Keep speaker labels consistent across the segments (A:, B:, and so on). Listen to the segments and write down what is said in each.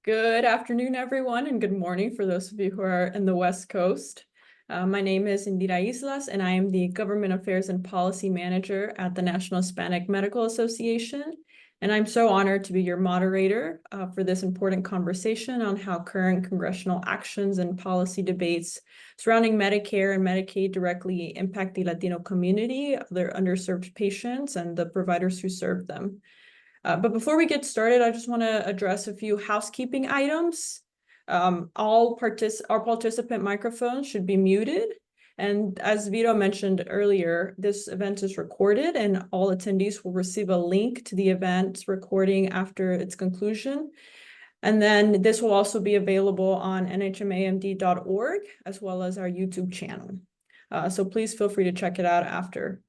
A: Good afternoon, everyone, and good morning for those of you who are in the West Coast. My name is Indira Islas, and I am the Government Affairs and Policy Manager at the National Hispanic Medical Association. And I'm so honored to be your moderator for this important conversation on how current congressional actions and policy debates surrounding Medicare and Medicaid directly impact the Latino community, their underserved patients, and the providers who serve them. But before we get started, I just want to address a few housekeeping items. All participant microphones should be muted. And as Vito mentioned earlier, this event is recorded and all attendees will receive a link to the event recording after its conclusion. And then this will also be available on nhmamd.org as well as our YouTube channel. So please feel free to check it out after.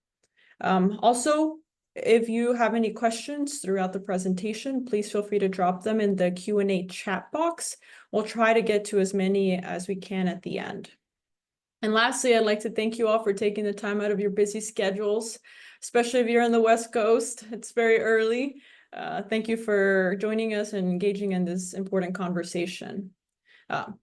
A: Also, if you have any questions throughout the presentation, please feel free to drop them in the Q&A chat box. We'll try to get to as many as we can at the end. And lastly, I'd like to thank you all for taking the time out of your busy schedules, especially if you're on the West Coast. It's very early. Thank you for joining us and engaging in this important conversation.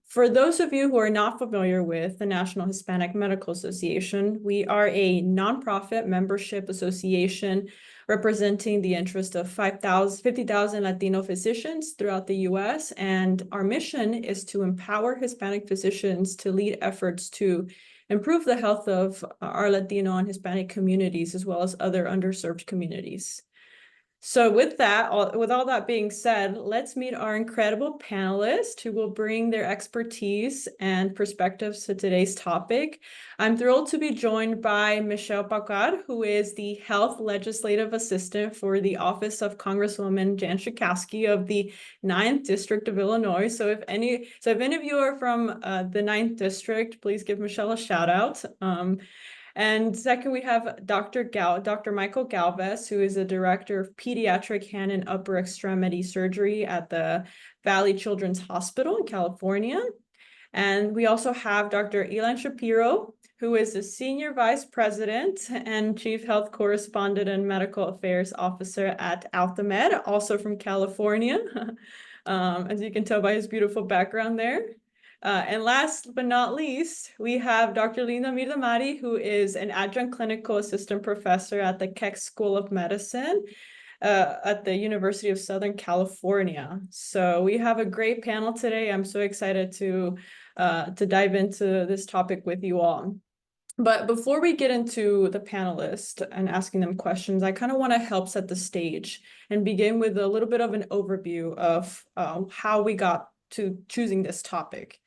A: For those of you who are not familiar with the National Hispanic Medical Association, we are a nonprofit membership association representing the interest of 50,000 Latino physicians throughout the U.S. And our mission is to empower Hispanic physicians to lead efforts to improve the health of our Latino and Hispanic communities, as well as other underserved communities. So with that, with all that being said, let's meet our incredible panelists who will bring their expertise and perspectives to today's topic. I'm thrilled to be joined by Michelle Packard, who is the Health Legislative Assistant for the Office of Congresswoman Jan Schakowsky of the 9th District of Illinois. So if any of you are from the 9th District, please give Michelle a shout out. And second, we have Dr. Michael Galvez, who is the Director of Pediatric Hand and Upper Extremity Surgery at the Valley Children's Hospital in California. And we also have Dr. Ilan Shapiro, who is the Senior Vice President and Chief Health Correspondent and Medical Affairs Officer at AltaMed, also from California, as you can tell by his beautiful background there. And last but not least, we have Dr. Linda Mirdamari, who is an adjunct clinical assistant professor at the Keck School of Medicine at the University of Southern California. So we have a great panel today. I'm so excited to dive into this topic with you all. But before we get into the panelists and asking them questions, I kind of want to help set the stage and begin with a little bit of an overview of how we got to choosing this topic.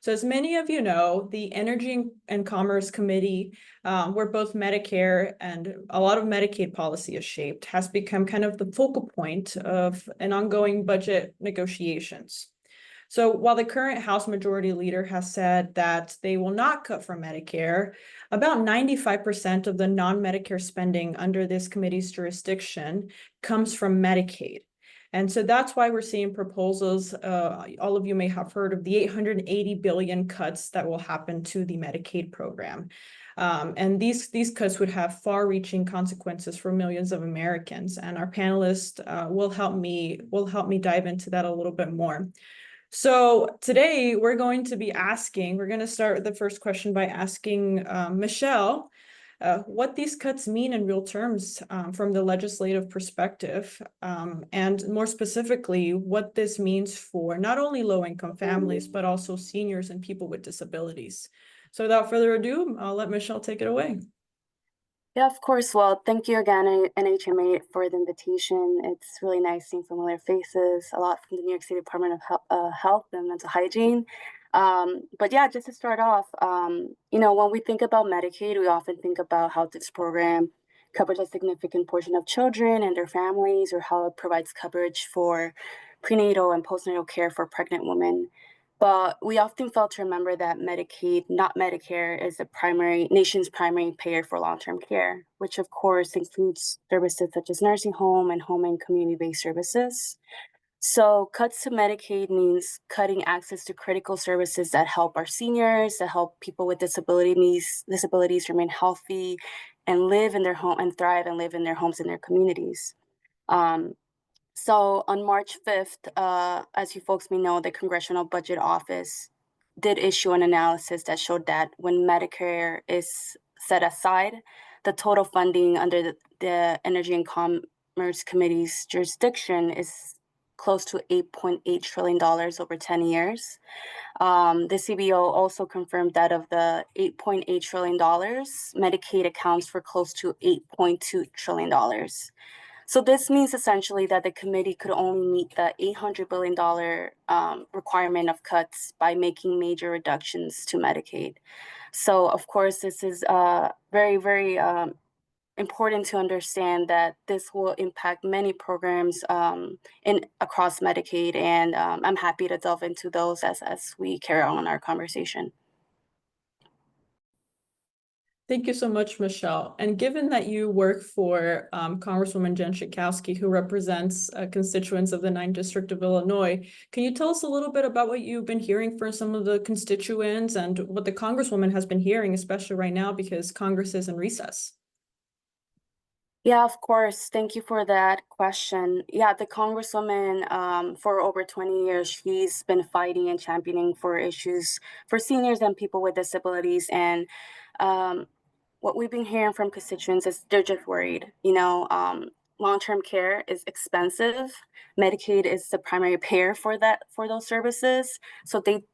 A: So as many of you know, the Energy and Commerce Committee, where both Medicare and a lot of Medicaid policy is shaped, has become kind of the focal point of an ongoing budget negotiations. So while the current House Majority Leader has said that they will not cut from Medicare, about 95% of the non-Medicare spending under this committee's jurisdiction comes from Medicaid. And so that's why we're seeing proposals, all of you may have heard of the $880 billion cuts that will happen to the Medicaid program. And these cuts would have far-reaching consequences for millions of Americans. And our panelists will help me dive into that a little bit more. So today we're going to start with the first question by asking Michelle, what these cuts mean in real terms from the legislative perspective, and more specifically, what this means for not only low-income families, but also seniors and people with disabilities. So without further ado, I'll let Michelle take it away.
B: Yeah, of course. Well, thank you again, NHMA, for the invitation. It's really nice seeing familiar faces, a lot from the New York City Department of Health and Mental Hygiene. But yeah, just to start off, when we think about Medicaid, we often think about how this program covers a significant portion of children and their families, or how it provides coverage for prenatal and postnatal care for pregnant women. But we often fail to remember that Medicaid, not Medicare, is the nation's primary payer for long-term care, which of course includes services such as nursing home and home and community-based services. So cuts to Medicaid means cutting access to critical services that help our seniors, that help people with disabilities remain healthy and live in their home and thrive and live in their homes and their communities. So on March 5th, as you folks may know, the Congressional Budget Office did issue an analysis that showed that when Medicare is set aside, the total funding under the Energy and Commerce Committee's jurisdiction is close to $8.8 trillion over 10 years. The CBO also confirmed that of the $8.8 trillion, Medicaid accounts for close to $8.2 trillion. So this means essentially that the committee could only meet the $800 billion requirement of cuts by making major reductions to Medicaid. So of course, this is very, very important to understand that this will impact many programs across Medicaid, and I'm happy to delve into those as we carry on our conversation.
A: Thank you so much, Michelle. And given that you work for Congresswoman Jen Schakowsky, who represents constituents of the 9th District of Illinois, can you tell us a little bit about what you've been hearing from some of the constituents and what the Congresswoman has been hearing, especially right now because Congress is in recess?
B: Yeah, of course. Thank you for that question. Yeah, the Congresswoman, for over 20 years, she's been fighting and championing for issues for seniors and people with disabilities. And um, what we've been hearing from constituents is they're just worried. Long-term care is expensive. Medicaid is the primary payer for those services. So they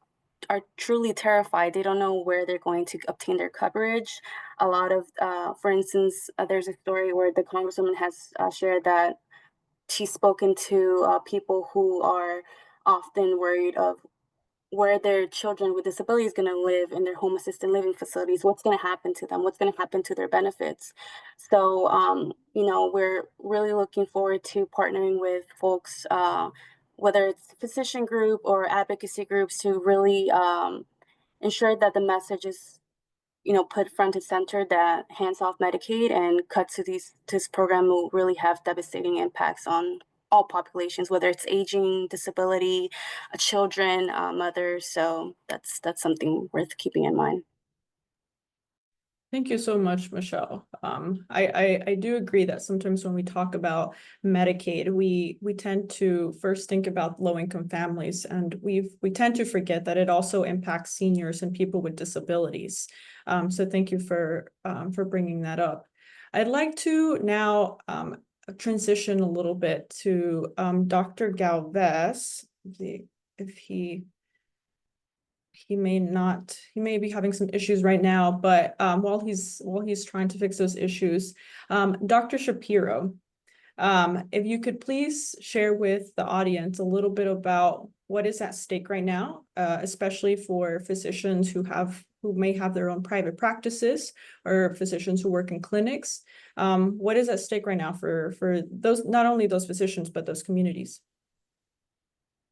B: are truly terrified. They don't know where they're going to obtain their coverage. A lot of, for instance, there's a story where the Congresswoman has shared that she's spoken to people who are often worried of where their children with disabilities going to live in their home assisted living facilities. What's going to happen to them? What's going to happen to their benefits? So, we're really looking forward to partnering with folks, whether it's physician group or advocacy groups, to really ensure that the message is, put front and center, that hands off Medicaid and cuts to this program will really have devastating impacts on all populations, whether it's aging, disability, children, mothers. So that's something worth keeping in mind.
A: Thank you so much, Michelle. I do agree that sometimes when we talk about Medicaid, we tend to first think about low-income families, and we tend to forget that it also impacts seniors and people with disabilities. So thank you for bringing that up. I'd like to now transition a little bit to Dr. Galvez. See if he may be having some issues right now, but while he's trying to fix those issues, Dr. Shapiro, if you could please share with the audience a little bit about what is at stake right now, especially for physicians who may have their own private practices or physicians who work in clinics. What is at stake right now for those, not only those physicians, but those communities?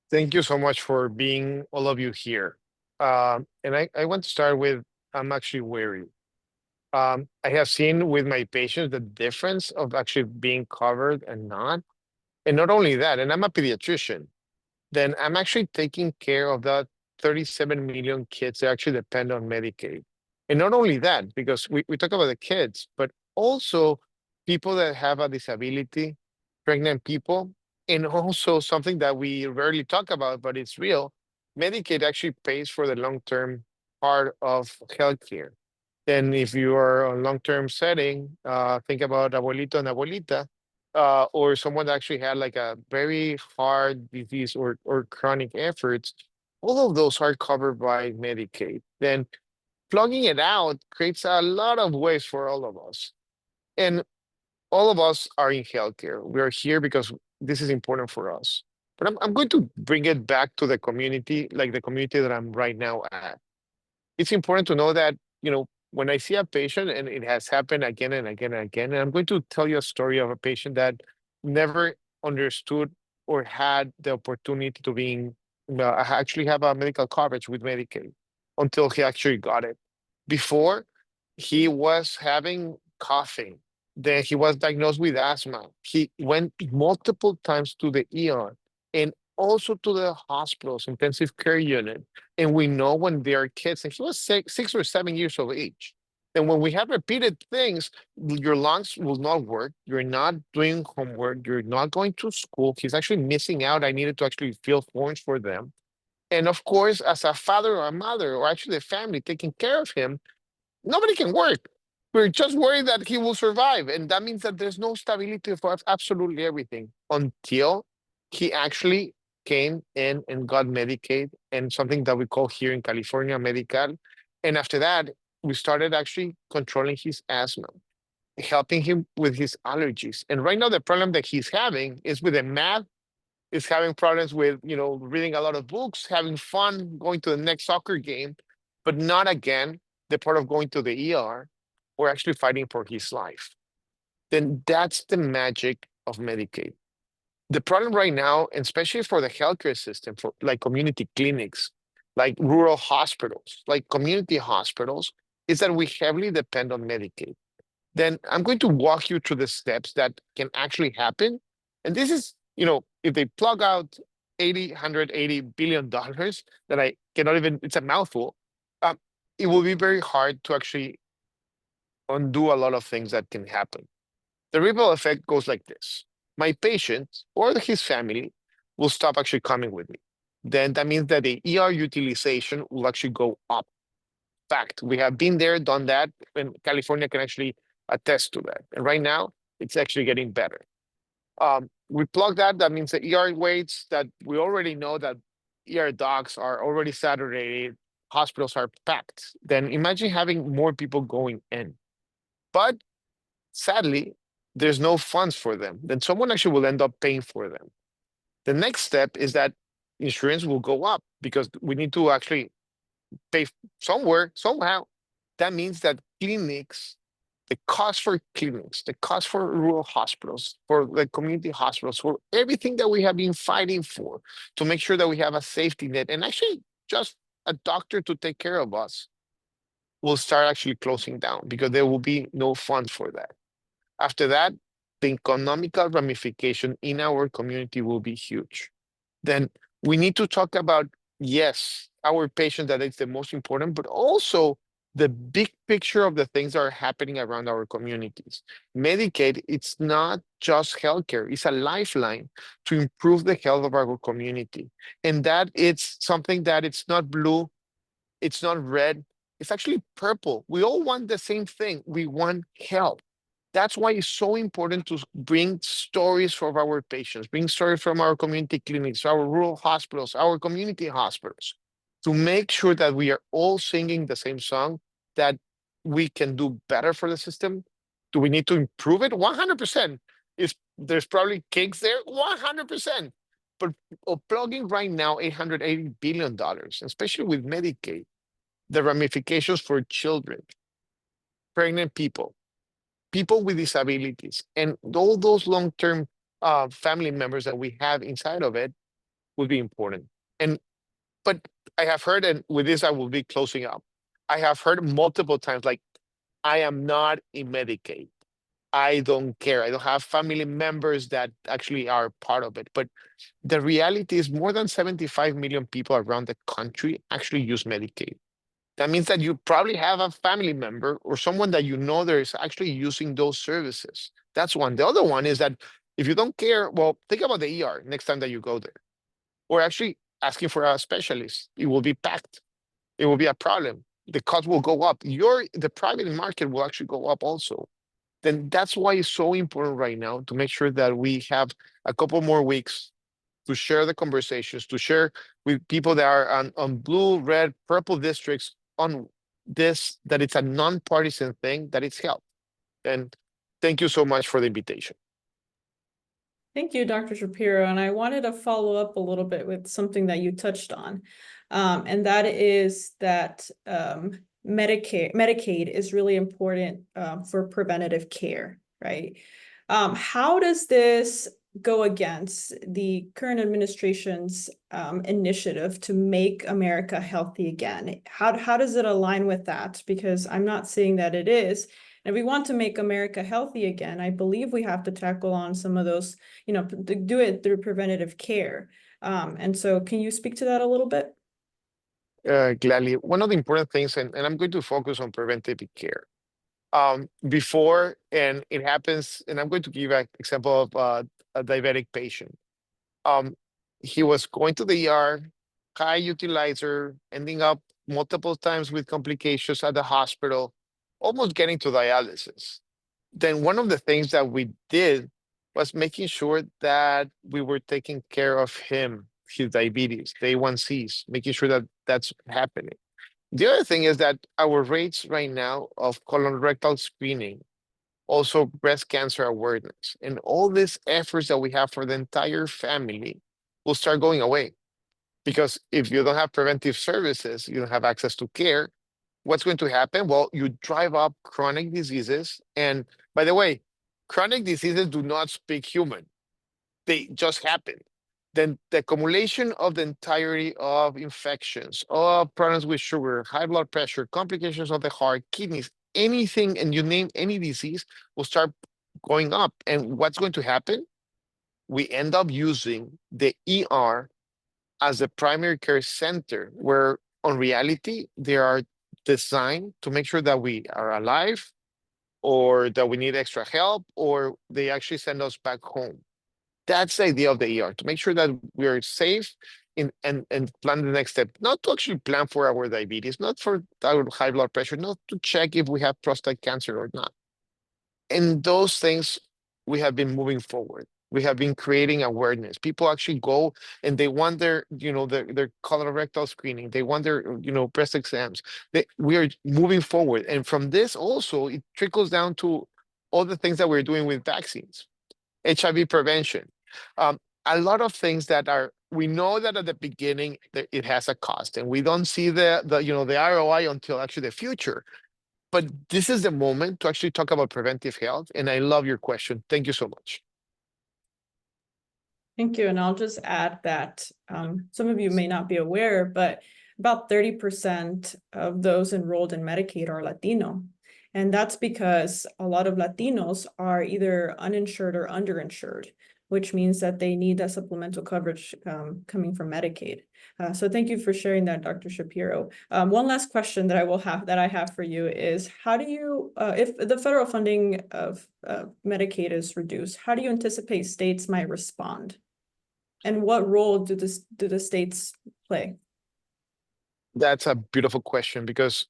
C: Thank you so much for being all of you here. And I want to start with, I'm actually worried. I have seen with my patients the difference of actually being covered and not. And not only that, and I'm a pediatrician, then I'm actually taking care of that 37 million kids that actually depend on Medicaid. And not only that, because we talk about the kids, but also people that have a disability, pregnant people, and also something that we rarely talk about, but it's real. Medicaid actually pays for the long-term part of healthcare. Then if you are on long-term setting, think about abuelito and abuelita, or someone that actually had like a very hard disease or chronic efforts, all of those are covered by Medicaid. Then plugging it out creates a lot of waste for all of us. And all of us are in healthcare. We are here because this is important for us. But I'm going to bring it back to the community, like the community that I'm right now at. It's important to know that, when I see a patient, and it has happened again and again and again, and I'm going to tell you a story of a patient that never understood or had the opportunity to actually have a medical coverage with Medicaid until he actually got it. Before, he was having coughing. Then he was diagnosed with asthma. He went multiple times to the ER and also to the hospital's intensive care unit. And we know when they are kids, and he was 6 or 7 years of age. And when we have repeated things, your lungs will not work. You're not doing homework. You're not going to school. He's actually missing out. I needed to actually fill forms for them. And of course, as a father or a mother, or actually the family taking care of him, nobody can work. We're just worried that he will survive. And that means that there's no stability for absolutely everything until he actually came in and got Medicaid and something that we call here in California Medical. And after that, we started actually controlling his asthma, helping him with his allergies. And right now, the problem that he's having is with the math, is having problems with, reading a lot of books, having fun, going to the next soccer game, but not again the part of going to the ER or actually fighting for his life. Then that's the magic of Medicaid. The problem right now, and especially for the healthcare system, for like community clinics, like rural hospitals, like community hospitals, is that we heavily depend on Medicaid. Then I'm going to walk you through the steps that can actually happen. And this is, if they plug out $180 billion that I cannot even, it's a mouthful, it will be very hard to actually undo a lot of things that can happen. The ripple effect goes like this. My patient or his family will stop actually coming with me. Then that means that the ER utilization will actually go up. Fact, we have been there, done that, and California can actually attest to that. And right now, it's actually getting better. We plug that, that means the ER waits that we already know that ER docs are already saturated, hospitals are packed. Then imagine having more people going in. But sadly, there's no funds for them. Then someone actually will end up paying for them. The next step is that insurance will go up because we need to actually pay somewhere, somehow. That means that clinics, the cost for clinics, the cost for rural hospitals, for the community hospitals, for everything that we have been fighting for to make sure that we have a safety net and actually just a doctor to take care of us will start actually closing down because there will be no funds for that. After that, the economical ramification in our community will be huge. Then we need to talk about, yes, our patient, that is the most important, but also the big picture of the things that are happening around our communities. Medicaid, it's not just healthcare, it's a lifeline to improve the health of our community. And that it's something that it's not blue, it's not red, it's actually purple. We all want the same thing. We want health. That's why it's so important to bring stories from our patients, bring stories from our community clinics, our rural hospitals, our community hospitals, to make sure that we are all singing the same song, that we can do better for the system. Do we need to improve it? 100%. There's probably kinks there? 100%. But plugging right now $880 billion, especially with Medicaid, the ramifications for children, pregnant people with disabilities, and all those long-term family members that we have inside of it will be important. But I have heard, and with this I will be closing up, I have heard multiple times, like, I am not in Medicaid. I don't care. I don't have family members that actually are part of it. But the reality is more than 75 million people around the country actually use Medicaid. That means that you probably have a family member or someone that that is actually using those services. That's one. The other one is that if you don't care, well, think about the ER next time that you go there. Or actually asking for a specialist. It will be packed. It will be a problem. The cost will go up. The private market will actually go up also. Then that's why it's so important right now to make sure that we have a couple more weeks to share the conversations, to share with people that are on blue, red, purple districts on this, that it's a non-partisan thing, that it's health. And thank you so much for the invitation.
A: Thank you, Dr. Shapiro. And I wanted to follow up a little bit with something that you touched on. And that is that Medicaid is really important for preventative care, right? How does this go against the current administration's initiative to make America healthy again? How does it align with that? Because I'm not saying that it is. And if we want to make America healthy again, I believe we have to tackle on some of those, do it through preventative care. And so can you speak to that a little bit?
C: Gladly. One of the important things, and I'm going to focus on preventive care. before, and it happens, and I'm going to give an example of a diabetic patient. He was going to the ER, high utilizer, ending up multiple times with complications at the hospital, almost getting to dialysis. Then one of the things that we did was making sure that we were taking care of him, his diabetes, the A1Cs, making sure that that's happening. The other thing is that our rates right now of colorectal screening, also breast cancer awareness, and all these efforts that we have for the entire family will start going away. Because if you don't have preventive services, you don't have access to care, what's going to happen? Well, you drive up chronic diseases. And by the way, chronic diseases do not speak human, they just happen. Then the accumulation of the entirety of infections, of problems with sugar, high blood pressure, complications of the heart, kidneys, anything, and you name any disease will start going up. And what's going to happen? We end up using the ER as the primary care center, where on reality, they are designed to make sure that we are alive or that we need extra help, or they actually send us back home. That's the idea of the ER, to make sure that we are safe and plan the next step, not to actually plan for our diabetes, not for our high blood pressure, not to check if we have prostate cancer or not. And those things, we have been moving forward. We have been creating awareness. People actually go and they want their, their colorectal screening. They want their, breast exams. We are moving forward. And from this also, it trickles down to all the things that we're doing with vaccines, HIV prevention. A lot of things that we know that at the beginning that it has a cost, and we don't see the ROI until actually the future. But this is the moment to actually talk about preventive health. And I love your question. Thank you so much.
A: Thank you. And I'll just add that some of you may not be aware, but about 30% of those enrolled in Medicaid are Latino. And that's because a lot of Latinos are either uninsured or underinsured, which means that they need that supplemental coverage coming from Medicaid. So thank you for sharing that, Dr. Shapiro. One last question that I have for you is, how do you, if the federal funding of Medicaid is reduced, how do you anticipate states might respond? And what role do the states play?
C: That's a beautiful question, because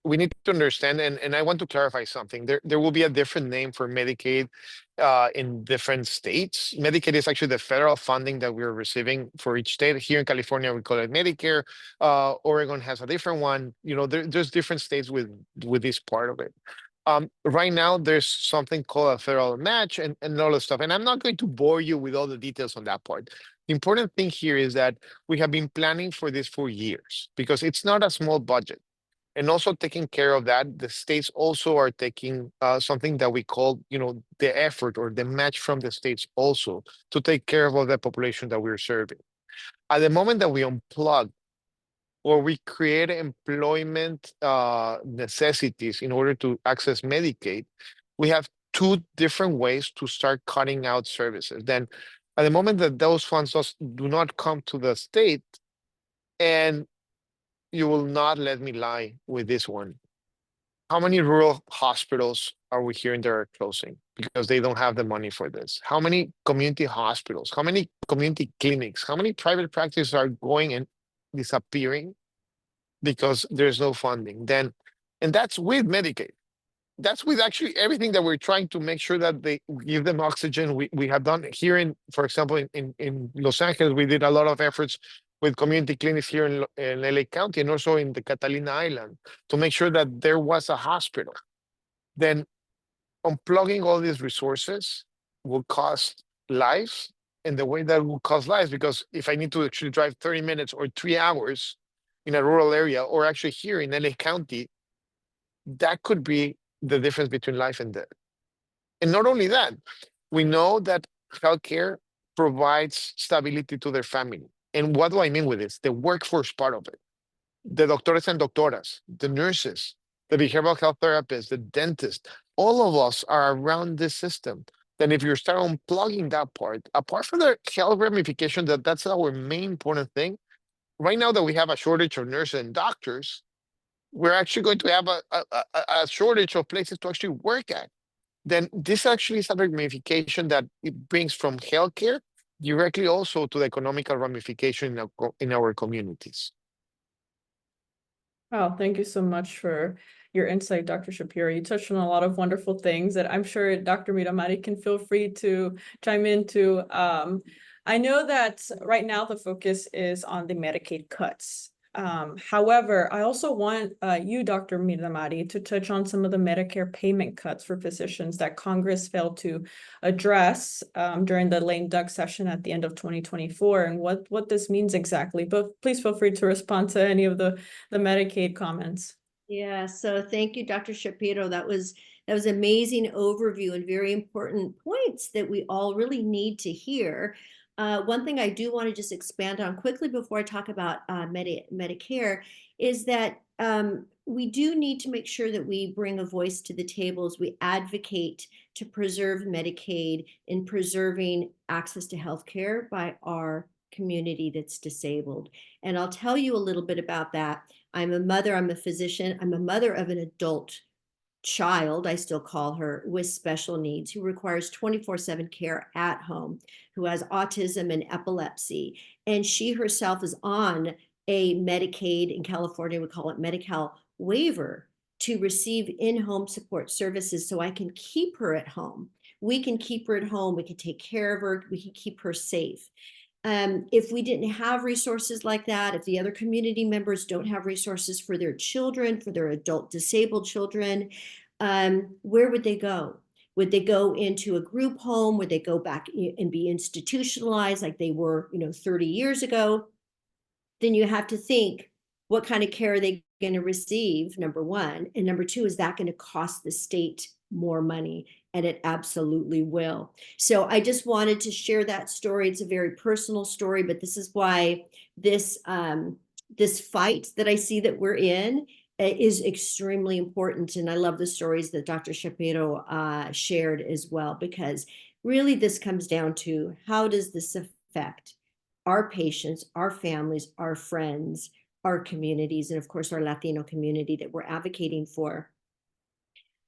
C: we need to understand, and I want to clarify something. There will be a different name for Medicaid in different states. Medicaid is actually the federal funding that we're receiving for each state. Here in California, we call it Medicare. Oregon has a different one. There's different states with this part of it. Right now, there's something called a federal match and all this stuff. And I'm not going to bore you with all the details on that part. The important thing here is that we have been planning for this for years, because it's not a small budget. And also taking care of that, the states also are taking something that we call, the effort or the match from the states also to take care of all the population that we're serving. At the moment that we unplug or we create employment necessities in order to access Medicaid, we have two different ways to start cutting out services. Then at the moment that those funds do not come to the state, and you will not let me lie with this one, how many rural hospitals are we hearing that are closing because they don't have the money for this? How many community hospitals, how many community clinics, how many private practices are going and disappearing because there's no funding? And that's with Medicaid. That's with actually everything that we're trying to make sure that they give them oxygen. We have done here for example, in Los Angeles, we did a lot of efforts with community clinics here in LA County and also in the Catalina Island to make sure that there was a hospital. Then unplugging all these resources will cost lives, and the way that will cost lives, because if I need to actually drive 30 minutes or 3 hours in a rural area, or actually here in LA County, that could be the difference between life and death. And not only that, we know that healthcare provides stability to their family. And what do I mean with this? The workforce part of it. The doctores and doctoras, the nurses, the behavioral health therapists, the dentists, all of us are around this system. Then if you start unplugging that part, apart from the health ramification, that's our main important thing. Right now that we have a shortage of nurses and doctors, we're actually going to have a shortage of places to actually work at. Then this actually is a ramification that it brings from healthcare directly also to the economical ramification in our communities.
A: Oh, thank you so much for your insight, Dr. Shapiro. You touched on a lot of wonderful things that I'm sure Dr. Miramari can feel free to chime into. I know that right now the focus is on the Medicaid cuts. However, I also want you, Dr. Miramari, to touch on some of the Medicare payment cuts for physicians that Congress failed to address during the lame duck session at the end of 2024, and what this means exactly. But please feel free to respond to any of the Medicaid comments.
D: Yeah, so thank you, Dr. Shapiro. That was amazing overview and very important points that we all really need to hear. One thing I do want to just expand on quickly before I talk about Medicare is that we do need to make sure that we bring a voice to the table as we advocate to preserve Medicaid in preserving access to healthcare by our community that's disabled. And I'll tell you a little bit about that. I'm a mother, I'm a physician, I'm a mother of an adult child, I still call her, with special needs, who requires 24/7 care at home, who has autism and epilepsy. And she herself is on a Medicaid, in California, we call it Medi-Cal waiver, to receive in-home support services so I can keep her at home. We can keep her at home, we can take care of her, we can keep her safe. If we didn't have resources like that, if the other community members don't have resources for their children, for their adult disabled children, where would they go? Would they go into a group home? Would they go back and be institutionalized like they were, 30 years ago? Then you have to think, what kind of care are they going to receive, number one? And number two, is that going to cost the state more money? And it absolutely will. So I just wanted to share that story. It's a very personal story, but this is why this fight that I see that we're in is extremely important. And I love the stories that Dr. Shapiro shared as well, because really this comes down to, how does this affect our patients, our families, our friends, our communities, and of course our Latino community that we're advocating for.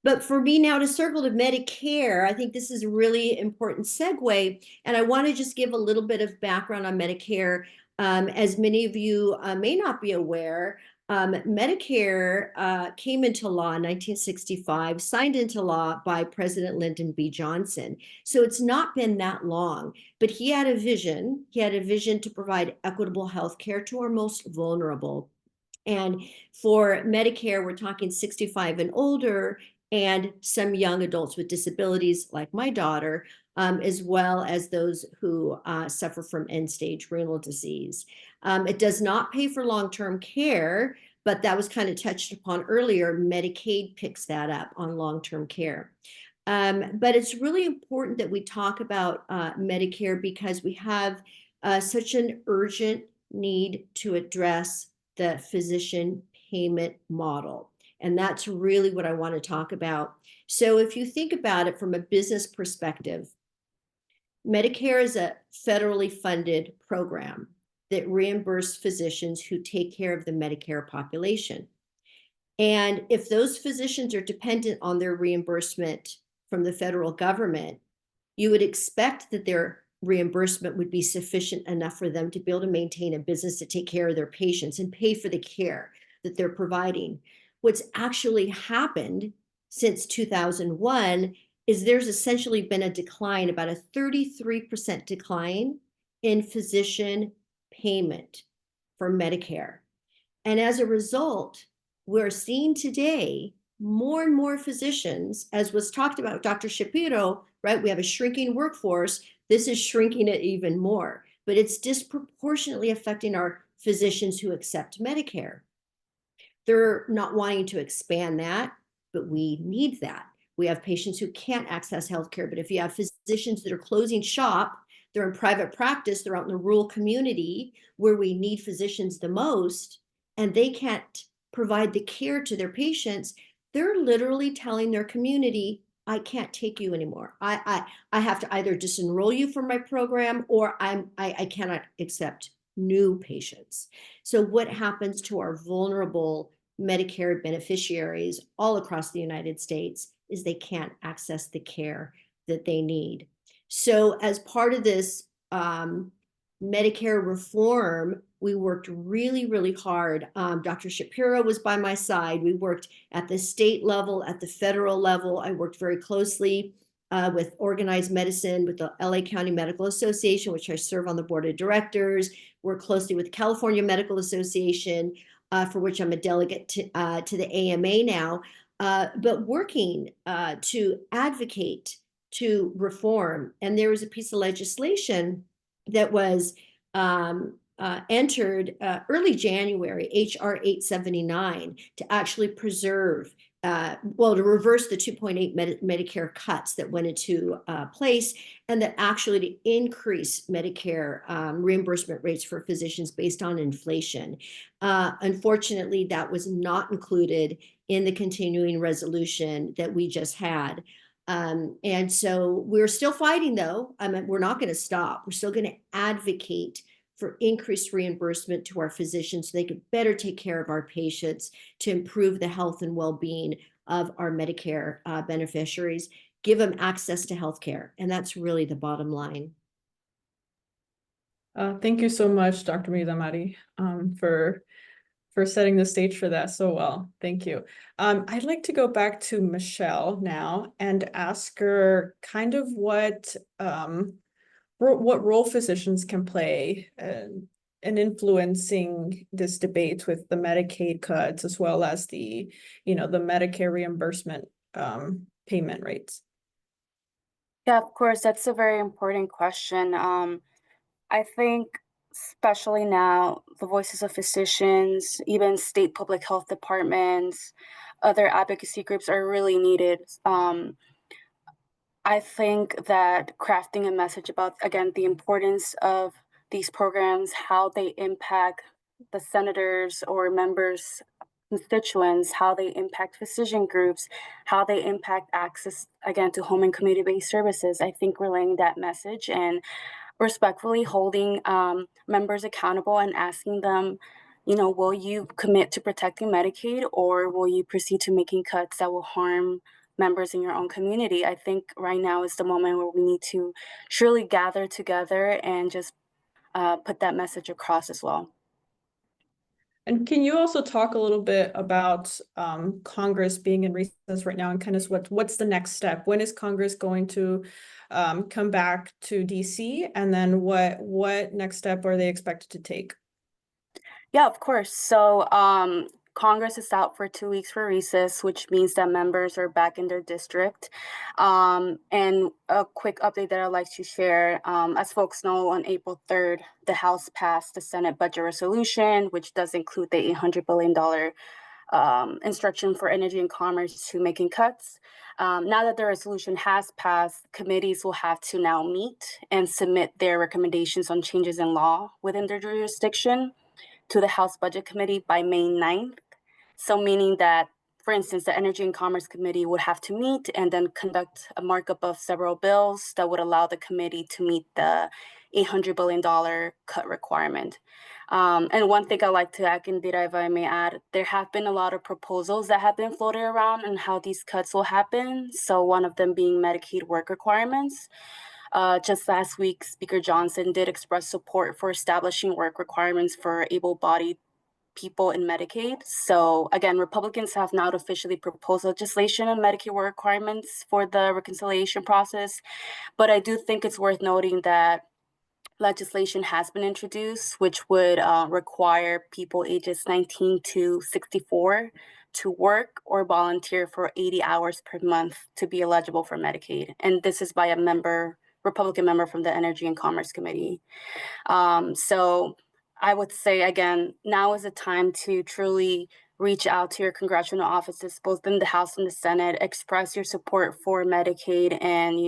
D: But for me now to circle to Medicare, I think this is a really important segue. And I want to just give a little bit of background on Medicare. As many of you may not be aware, Medicare came into law in 1965, signed into law by President Lyndon B. Johnson. So it's not been that long, but he had a vision. He had a vision to provide equitable health care to our most vulnerable. And for Medicare, we're talking 65 and older, and some young adults with disabilities like my daughter, as well as those who suffer from end-stage renal disease. It does not pay for long-term care, but that was kind of touched upon earlier. Medicaid picks that up on long-term care. But it's really important that we talk about Medicare because we have such an urgent need to address the physician payment model. And that's really what I want to talk about. So if you think about it from a business perspective, Medicare is a federally funded program that reimburses physicians who take care of the Medicare population. And if those physicians are dependent on their reimbursement from the federal government, you would expect that their reimbursement would be sufficient enough for them to be able to maintain a business to take care of their patients and pay for the care that they're providing. What's actually happened since 2001 is there's essentially been a decline, about a 33% decline in physician payment for Medicare. And as a result, we're seeing today more and more physicians, as was talked about with Dr. Shapiro, right? We have a shrinking workforce. This is shrinking it even more, but it's disproportionately affecting our physicians who accept Medicare. They're not wanting to expand that, but we need that. We have patients who can't access healthcare, but if you have physicians that are closing shop, they're in private practice, they're out in the rural community where we need physicians the most, and they can't provide the care to their patients, they're literally telling their community, I can't take you anymore. I have to either disenroll you from my program, or I cannot accept new patients. So what happens to our vulnerable Medicare beneficiaries all across the United States is they can't access the care that they need. So as part of this Medicare reform, we worked really, really hard. Dr. Shapiro was by my side. We worked at the state level, at the federal level. I worked very closely with organized medicine, with the LA County Medical Association, which I serve on the board of directors, work closely with California Medical Association, for which I'm a delegate to the AMA now, but working to advocate to reform. And there was a piece of legislation that was entered early January, HR 879, to actually preserve, to reverse the 2.8 Medicare cuts that went into place, and that actually to increase Medicare reimbursement rates for physicians based on inflation. Unfortunately, that was not included in the continuing resolution that we just had. And so we're still fighting, though. I mean, we're not going to stop. We're still going to advocate for increased reimbursement to our physicians so they could better take care of our patients, to improve the health and well-being of our Medicare beneficiaries, give them access to healthcare. And that's really the bottom line.
A: Thank you so much, Dr. Midamari, for setting the stage for that so well. Thank you. I'd like to go back to Michelle now and ask her kind of what role physicians can play in influencing this debate with the Medicaid cuts, as well as the Medicare reimbursement payment rates.
B: Yeah, of course, that's a very important question. I think especially now, the voices of physicians, even state public health departments, other advocacy groups are really needed. I think that crafting a message about, again, the importance of these programs, how they impact the senators or members, constituents, how they impact physician groups, how they impact access, again, to home and community-based services. I think relaying that message and respectfully holding members accountable and asking them, will you commit to protecting Medicaid, or will you proceed to making cuts that will harm members in your own community? I think right now is the moment where we need to truly gather together and just put that message across as well.
A: And can you also talk a little bit about Congress being in recess right now, and kind of what's the next step? When is Congress going to come back to DC, and then what next step are they expected to take?
B: Yeah, of course. So Congress is out for 2 weeks for recess, which means that members are back in their district. And a quick update that I'd like to share, as folks know, on April 3rd, the House passed the Senate budget resolution, which does include the $800 billion instruction for energy and commerce to making cuts. Now that the resolution has passed, committees will have to now meet and submit their recommendations on changes in law within their jurisdiction to the House Budget Committee by May 9th. So meaning that, for instance, the Energy and Commerce Committee would have to meet and then conduct a markup of several bills that would allow the committee to meet the $800 billion cut requirement. And one thing I'd like to add, Indira, if I may add, there have been a lot of proposals that have been floated around on how these cuts will happen. So one of them being Medicaid work requirements. Just last week, Speaker Johnson did express support for establishing work requirements for able-bodied people in Medicaid. So again, Republicans have now officially proposed legislation on Medicaid work requirements for the reconciliation process. But I do think it's worth noting that legislation has been introduced, which would require people ages 19 to 64 to work or volunteer for 80 hours per month to be eligible for Medicaid. And this is by a Republican member from the Energy and Commerce Committee. So I would say, again, now is the time to truly reach out to your congressional offices, both in the House and the Senate, express your support for Medicaid, and,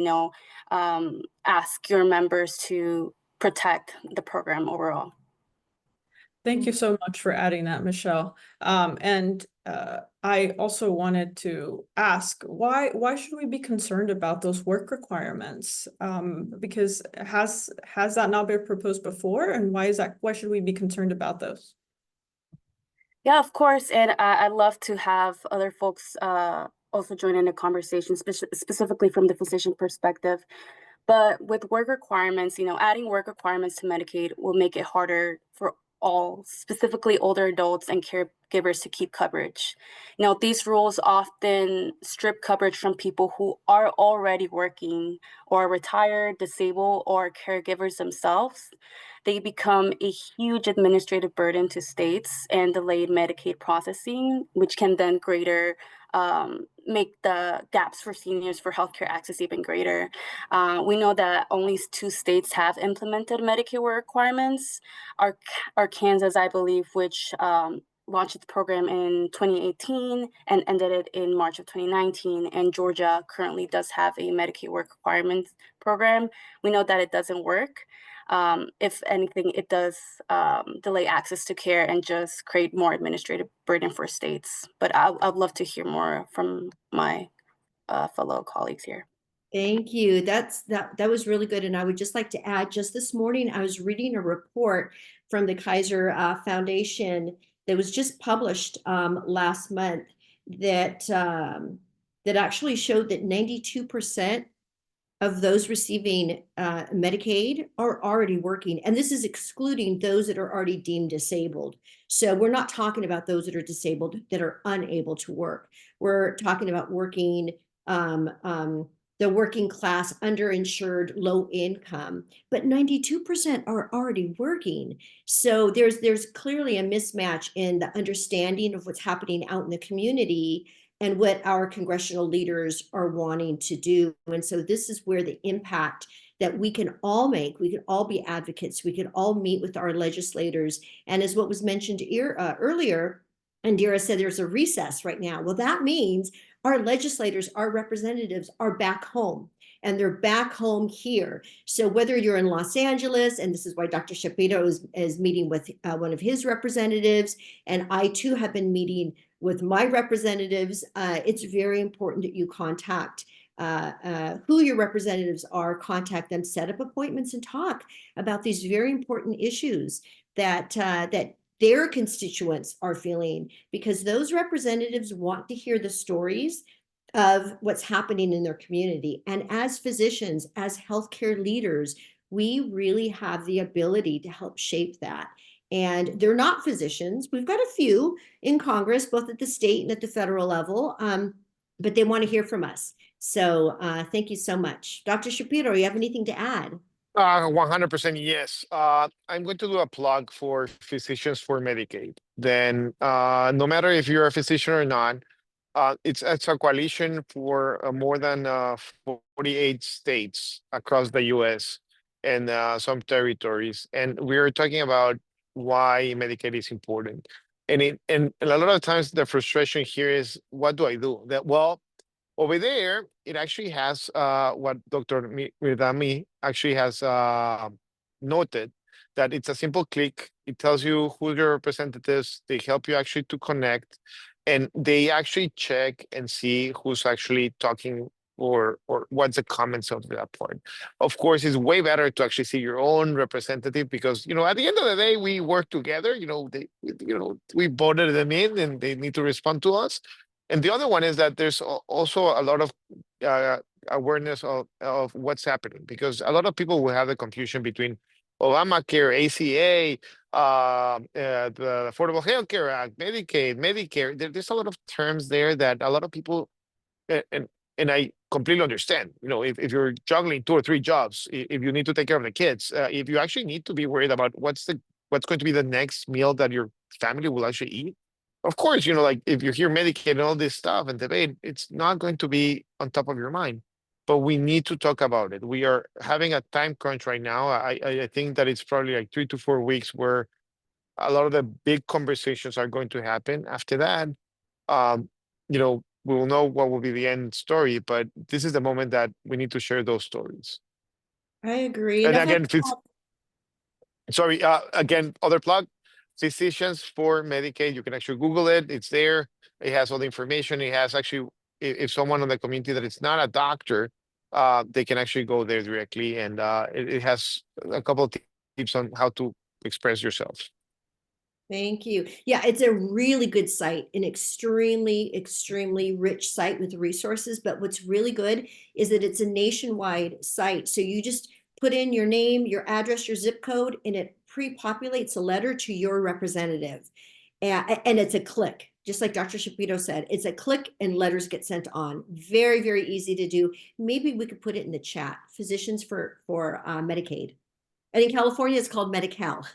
B: ask your members to protect the program overall.
A: Thank you so much for adding that, Michelle. And I also wanted to ask, why should we be concerned about those work requirements? Because has that not been proposed before, and why should we be concerned about those?
B: Yeah, of course. And I'd love to have other folks also join in the conversation, specifically from the physician perspective. But with work requirements, adding work requirements to Medicaid will make it harder for all, specifically older adults and caregivers to keep coverage. These rules often strip coverage from people who are already working or retired, disabled, or caregivers themselves. They become a huge administrative burden to states and delayed Medicaid processing, which can then greater make the gaps for seniors for healthcare access even greater. We know that only 2 states have implemented Medicaid work requirements. Our Kansas, I believe, which launched its program in 2018 and ended it in March of 2019. And Georgia currently does have a Medicaid work requirements program. We know that it doesn't work. If anything, it does delay access to care and just create more administrative burden for states. But I'd love to hear more from my fellow colleagues here.
D: Thank you. That was really good. And I would just like to add, just this morning, I was reading a report from the Kaiser Foundation that was just published last month that actually showed that 92% of those receiving Medicaid are already working. And this is excluding those that are already deemed disabled. So we're not talking about those that are disabled that are unable to work. We're talking about working the working class, underinsured, low income, but 92% are already working. So there's clearly a mismatch in the understanding of what's happening out in the community and what our congressional leaders are wanting to do. And so this is where the impact that we can all make, we can all be advocates, we can all meet with our legislators. And as what was mentioned earlier, Indira said there's a recess right now. Well, that means our legislators, our representatives are back home, and they're back home here. So whether you're in Los Angeles, and this is why Dr. Shapiro is meeting with one of his representatives, and I too have been meeting with my representatives, it's very important that you contact who your representatives are, contact them, set up appointments, and talk about these very important issues that their constituents are feeling, because those representatives want to hear the stories of what's happening in their community. And as physicians, as healthcare leaders, we really have the ability to help shape that. And they're not physicians. We've got a few in Congress, both at the state and at the federal level, but they want to hear from us. So thank you so much. Dr. Shapiro, you have anything to add?
C: 100% yes. I'm going to do a plug for Physicians for Medicaid. Then, no matter if you're a physician or not, it's a coalition for more than 48 states across the U.S. and some territories, and we're talking about why Medicaid is important. And a lot of times the frustration here is, what do I do? Over there, it actually has what Dr. Mirdami actually has noted, that it's a simple click. It tells you who your representatives, they help you actually to connect, and they actually check and see who's actually talking or what's the comments of that point. Of course, it's way better to actually see your own representative, because at the end of the day, we work together. We voted them in, and they need to respond to us. And the other one is that there's also a lot of awareness of what's happening, because a lot of people will have the confusion between Obamacare, ACA, the Affordable Health Care Act, Medicaid, Medicare. There's a lot of terms there that a lot of people, and I completely understand. If you're juggling 2 or 3 jobs, if you need to take care of the kids, if you actually need to be worried about what's going to be the next meal that your family will actually eat. Of course, like if you hear Medicaid and all this stuff and debate, it's not going to be on top of your mind. But we need to talk about it. We are having a time crunch right now. I think that it's probably like 3 to 4 weeks where a lot of the big conversations are going to happen. After that, we will know what will be the end story. But this is the moment that we need to share those stories.
D: I agree.
C: And again, again, other plug. Physicians for Medicaid, you can actually Google it. It's there. It has all the information. It has actually, if someone in the community that is not a doctor, they can actually go there directly. And it has a couple of tips on how to express yourself.
D: Thank you. Yeah, it's a really good site, an extremely, extremely rich site with resources. But what's really good is that it's a nationwide site. So you just put in your name, your address, your zip code, and it pre-populates a letter to your representative. And it's a click, just like Dr. Shapiro said, it's a click and letters get sent on. Very, very easy to do. Maybe we could put it in the chat, Physicians for Medicaid. And in California, it's called Medi-Cal.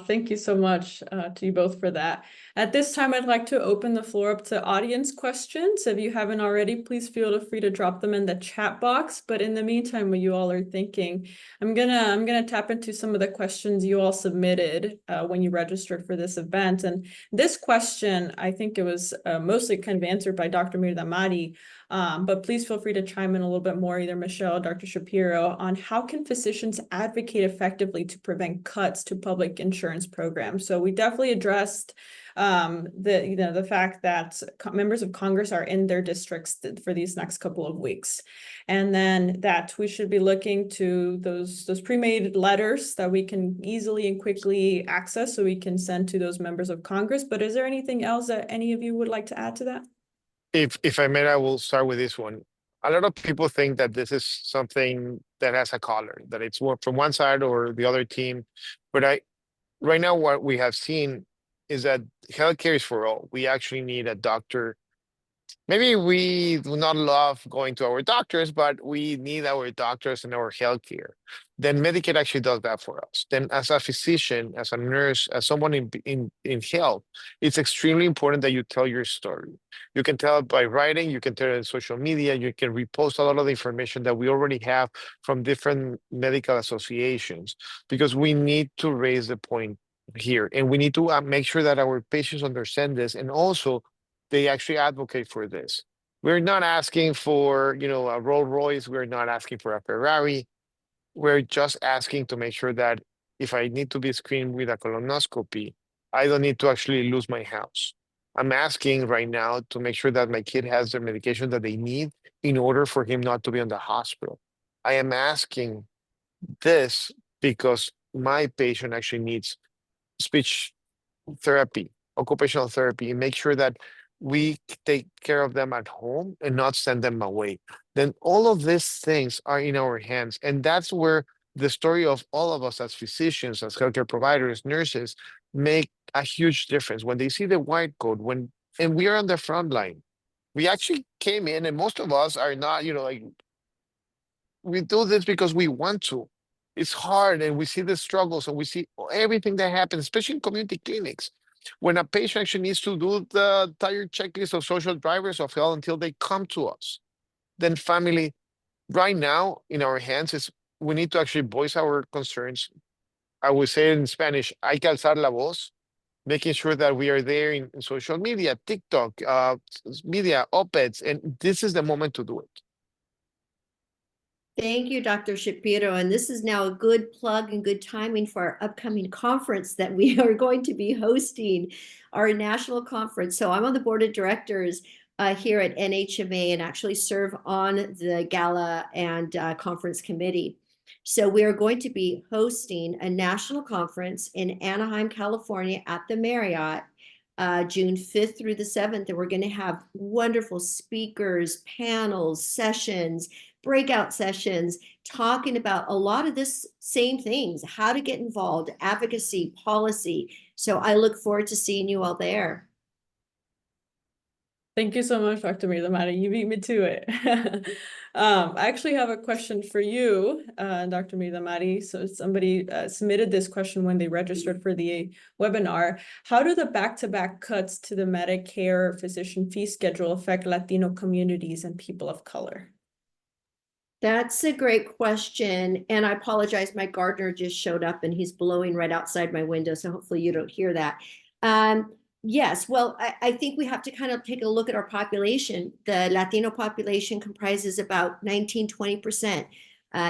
A: Thank you so much to you both for that. At this time, I'd like to open the floor up to audience questions. If you haven't already, please feel free to drop them in the chat box. But in the meantime, what you all are thinking, I'm gonna tap into some of the questions you all submitted when you registered for this event. And this question, I think it was mostly kind of answered by Dr. Mirda Mari. But please feel free to chime in a little bit more, either Michelle, Dr. Shapiro, on how can physicians advocate effectively to prevent cuts to public insurance programs. So we definitely addressed the fact that members of Congress are in their districts for these next couple of weeks, and then that we should be looking to those pre-made letters that we can easily and quickly access, so we can send to those members of Congress. But is there anything else that any of you would like to add to that?
C: If I may, I will start with this one. A lot of people think that this is something that has a color, that it's from one side or the other team. But right now, what we have seen is that healthcare is for all. We actually need a doctor. Maybe we do not love going to our doctors, but we need our doctors and our healthcare. Then Medicaid actually does that for us. Then as a physician, as a nurse, as someone in health, it's extremely important that you tell your story. You can tell it by writing, you can tell it on social media, you can repost a lot of the information that we already have from different medical associations, because we need to raise the point here. And we need to make sure that our patients understand this, and also they actually advocate for this. We're not asking for, a Rolls Royce. We're not asking for a Ferrari. We're just asking to make sure that if I need to be screened with a colonoscopy, I don't need to actually lose my house. I'm asking right now to make sure that my kid has the medication that they need in order for him not to be in the hospital. I am asking this because my patient actually needs speech therapy, occupational therapy, and make sure that we take care of them at home and not send them away. Then all of these things are in our hands. And that's where the story of all of us as physicians, as healthcare providers, nurses, make a huge difference. When they see the white coat, and we are on the front line, we actually came in, and most of us are not, we do this because we want to. It's hard, and we see the struggles, and we see everything that happens, especially in community clinics. When a patient actually needs to do the entire checklist of social drivers of health until they come to us, then family, right now in our hands is we need to actually voice our concerns. I would say in Spanish, hay que alzar la voz, making sure that we are there in social media, TikTok, media, op-eds, and this is the moment to do it.
D: Thank you, Dr. Shapiro. And this is now a good plug and good timing for our upcoming conference that we are going to be hosting, our national conference. So I'm on the board of directors here at NHMA and actually serve on the gala and conference committee. So we are going to be hosting a national conference in Anaheim, California at the Marriott, June 5th through the 7th. And we're going to have wonderful speakers, panels, sessions, breakout sessions, talking about a lot of this same things, how to get involved, advocacy, policy. So I look forward to seeing you all there.
A: Thank you so much, Dr. Mirda Mari. You beat me to it. I actually have a question for you, Dr. Mirda Mari. So somebody submitted this question when they registered for the webinar. How do the back-to-back cuts to the Medicare physician fee schedule affect Latino communities and people of color?
D: That's a great question. And I apologize, my gardener just showed up and he's blowing right outside my window. So hopefully you don't hear that. Yes, well, I think we have to kind of take a look at our population. The Latino population comprises about 19-20%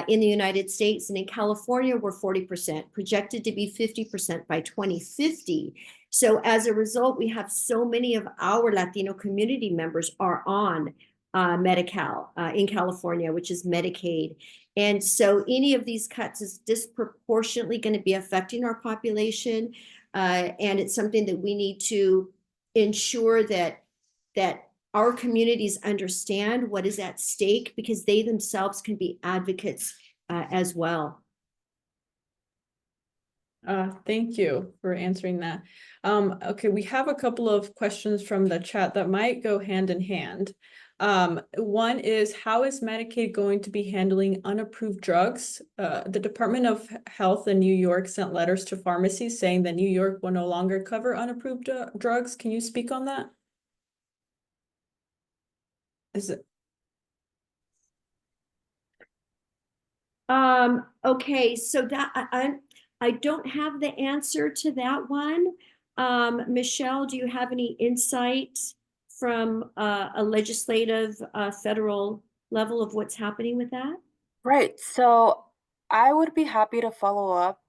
D: in the United States. And in California, we're 40%, projected to be 50% by 2050. So as a result, we have so many of our Latino community members are on Medi-Cal in California, which is Medicaid. And so any of these cuts is disproportionately going to be affecting our population. And it's something that we need to ensure that our communities understand what is at stake, because they themselves can be advocates as well.
A: Thank you for answering that. Okay, we have a couple of questions from the chat that might go hand in hand. One is, how is Medicaid going to be handling unapproved drugs? The Department of Health in New York sent letters to pharmacies saying that New York will no longer cover unapproved drugs. Can you speak on that? Is it?
D: Okay, so that I don't have the answer to that one. Michelle, do you have any insight from a legislative federal level of what's happening with that?
B: Right. So I would be happy to follow up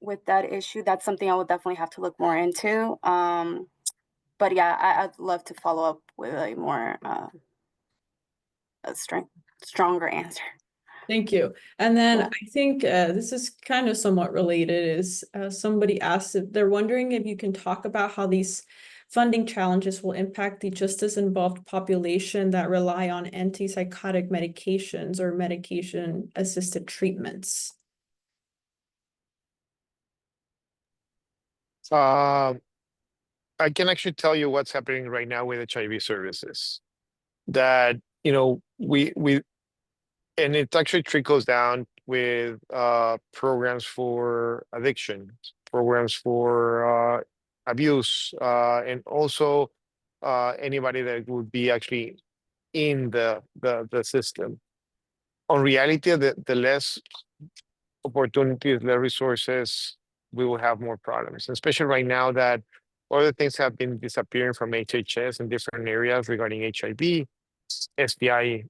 B: with that issue. That's something I would definitely have to look more into. But yeah, I'd love to follow up with a more stronger answer.
A: Thank you. And then
B: Yeah.
A: I think this is kind of somewhat related, is somebody asked if they're wondering if you can talk about how these funding challenges will impact the just as involved population that rely on antipsychotic medications or medication-assisted treatments.
C: I can actually tell you what's happening right now with HIV services. That, and it actually trickles down with programs for addiction, programs for abuse, and also anybody that would be actually in the system. On reality, the less opportunities, less resources, we will have more problems, especially right now that other things have been disappearing from HHS in different areas regarding HIV, STI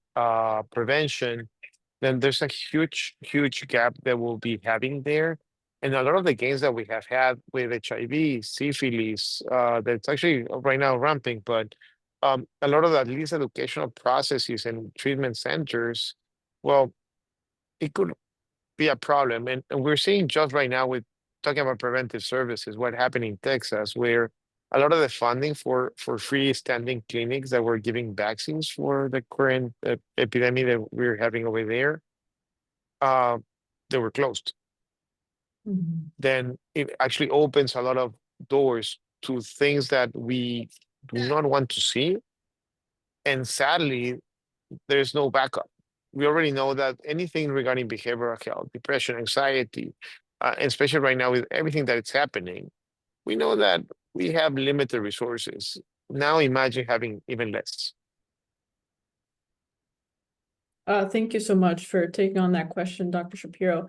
C: prevention. Then there's a huge gap that we'll be having there. And a lot of the gains that we have had with HIV, syphilis, that's actually right now ramping, but a lot of at least educational processes and treatment centers, well, it could be a problem. And we're seeing just right now with talking about preventive services, what happened in Texas, where a lot of the funding for freestanding clinics that were giving vaccines for the current epidemic that we're having over there, they were closed.
A: Mm-hmm.
C: Then it actually opens a lot of doors to things that we do not want to see. And sadly, there's no backup. We already know that anything regarding behavioral health, depression, anxiety, and especially right now with everything that is happening, we know that we have limited resources. Now imagine having even less.
A: Thank you so much for taking on that question, Dr. Shapiro.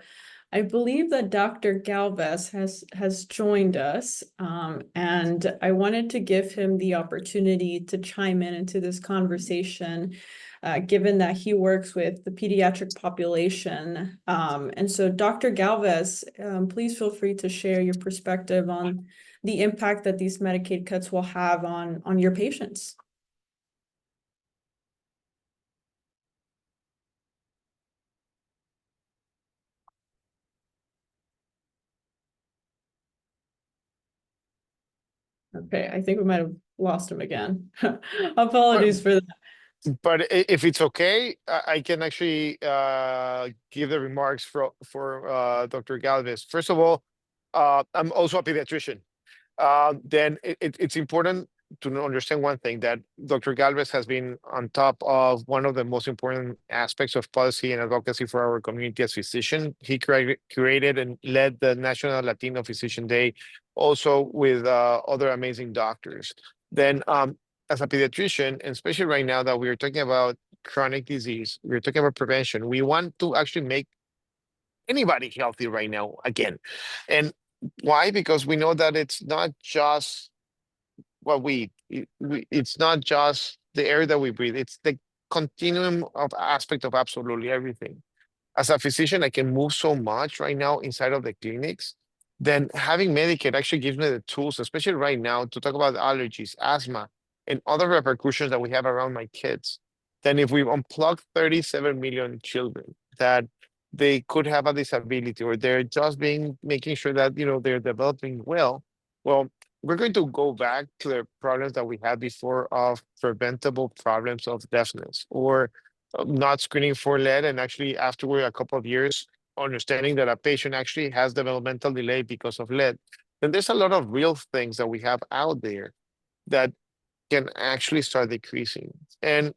A: I believe that Dr. Galvez has joined us, and I wanted to give him the opportunity to chime into this conversation, given that he works with the pediatric population. And so, Dr. Galvez, please feel free to share your perspective on the impact that these Medicaid cuts will have on your patients. Okay, I think we might have lost him again. Apologies for that.
C: But if it's okay, I can actually give the remarks for Dr. Galvez. First of all, I'm also a pediatrician. Then it's important to understand one thing, that Dr. Galvez has been on top of one of the most important aspects of policy and advocacy for our community as physician. He created and led the National Latino Physician Day, also with other amazing doctors. Then as a pediatrician, and especially right now that we're talking about chronic disease, we're talking about prevention, we want to actually make anybody healthy right now again. And why? Because we know that it's not just what it's not just the air that we breathe, it's the continuum of aspect of absolutely everything. As a physician, I can move so much right now inside of the clinics. Then having Medicaid actually gives me the tools, especially right now, to talk about allergies, asthma, and other repercussions that we have around my kids. Then if we unplug 37 million children that they could have a disability, or they're just making sure that, they're developing well. Well, we're going to go back to the problems that we had before of preventable problems of deafness, or not screening for lead, and actually afterward, a couple of years, understanding that a patient actually has developmental delay because of lead. Then there's a lot of real things that we have out there that can actually start decreasing. And,